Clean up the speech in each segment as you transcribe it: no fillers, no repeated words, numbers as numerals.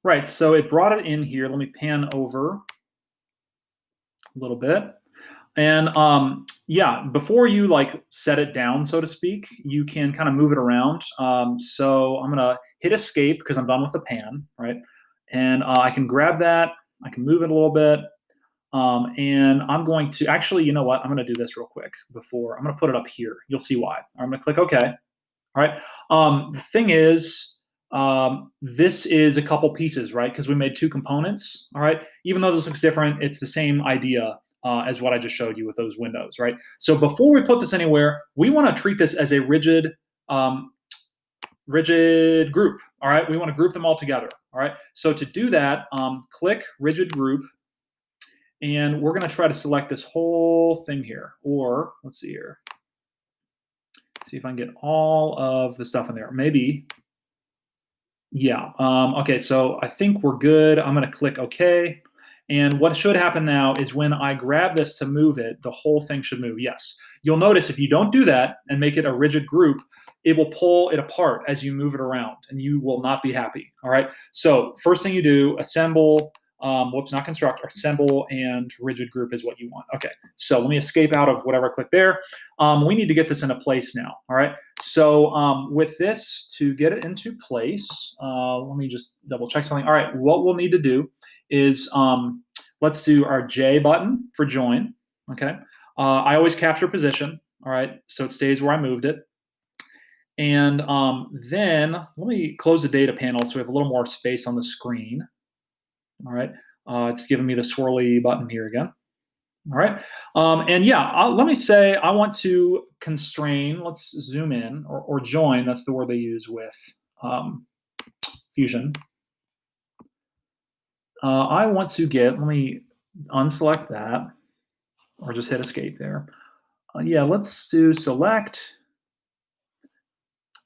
Right, so it brought it in here. Let me pan over a little bit. And yeah, before you like set it down, so to speak, you can kind of move it around. So I'm gonna hit escape because I'm done with the pan, right? And I can grab that, I can move it a little bit. And I'm going to actually, you know what? I'm going to do this real quick before I'm going to put it up here. You'll see why. I'm going to click OK. All right. The thing is, this is a couple pieces, right? Because we made two components. All right. Even though this looks different, it's the same idea as what I just showed you with those windows, right? So before we put this anywhere, we want to treat this as a um, rigid group. All right. We want to group them all together. All right. So to do that, click rigid group. And we're going to try to select this whole thing here. Or let's see here. See if I can get all of the stuff in there. Maybe. Yeah. Okay, so I think we're good. I'm going to click OK. And what should happen now is when I grab this to move it, the whole thing should move. Yes. You'll notice if you don't do that and make it a rigid group, it will pull it apart as you move it around and you will not be happy. All right. So first thing you do, assemble, whoops, not construct, assemble and rigid group is what you want. Okay. So let me escape out of whatever I clicked there. We need to get this into place now. All right. So with this, to get it into place, let me just double check something. All right. What we'll need to do is let's do our J button for join. Okay. I always capture position. All right. So it stays where I moved it. And then let me close the data panel so we have a little more space on the screen. All right. It's giving me the swirly button here again. All right. And yeah, let me say I want to constrain. Let's zoom in or join. That's the word they use with Fusion. I want to get, let me unselect that or just hit escape there. Yeah, let's do select.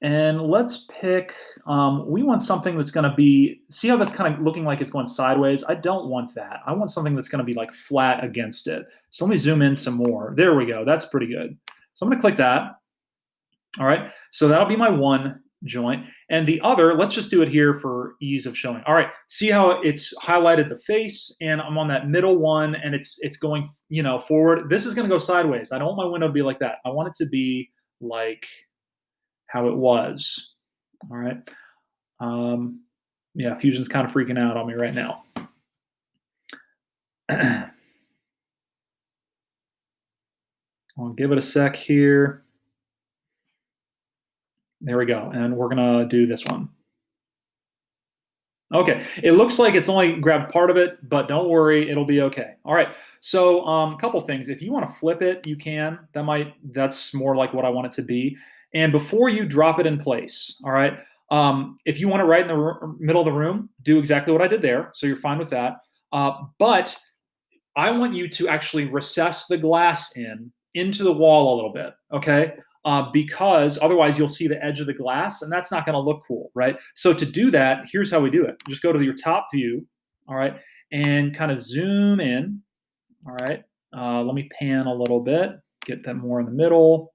And let's pick, we want something that's going to be, see how that's kind of looking like it's going sideways? I don't want that. I want something that's going to be like flat against it. So let me zoom in some more. There we go. That's pretty good. So I'm going to click that. All right. So that'll be my one joint. And the other, let's just do it here for ease of showing. All right. See how it's highlighted the face and I'm on that middle one and it's going, forward. This is going to go sideways. I don't want my window to be like that. I want it to be like how it was. All right. Yeah, Fusion's kind of freaking out on me right now. I'll give it a sec here. There we go. And we're going to do this one. Okay, it looks like it's only grabbed part of it, but don't worry, it'll be okay. All right, so a couple things. If you want to flip it, you can. That's more like what I want it to be. And before you drop it in place, all right, if you want it right in the middle of the room, do exactly what I did there. So you're fine with that. But I want you to actually recess the glass into the wall a little bit, okay? Because otherwise you'll see the edge of the glass and that's not going to look cool, right? So to do that, here's how we do it. Just go to your top view, all right, and kind of zoom in, all right? Let me pan a little bit, get that more in the middle.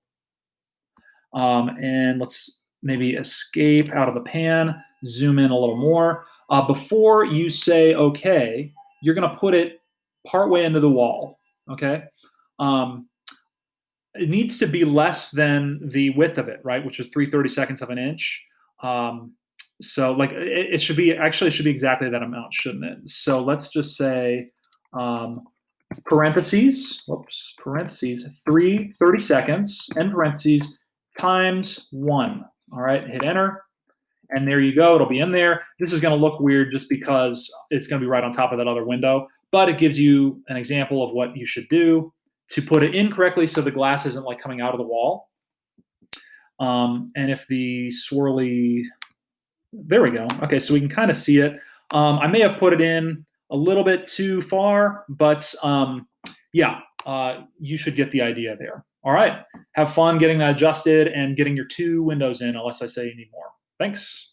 And let's maybe escape out of the pan, zoom in a little more. Before you say okay, you're going to put it partway into the wall, okay? It needs to be less than the width of it, right? Which is 3/32 of an inch. So like it should be, actually it should be exactly that amount, shouldn't it? So let's just say parentheses, 3/32, end parentheses, times 1. All right, hit enter. And there you go. It'll be in there. This is going to look weird just because it's going to be right on top of that other window, but it gives you an example of what you should do to put it in correctly so the glass isn't like coming out of the wall. And if the swirly, there we go. Okay, so we can kind of see it. I may have put it in a little bit too far, but yeah, you should get the idea there. All right, have fun getting that adjusted and getting your 2 windows in unless I say you need more. Thanks.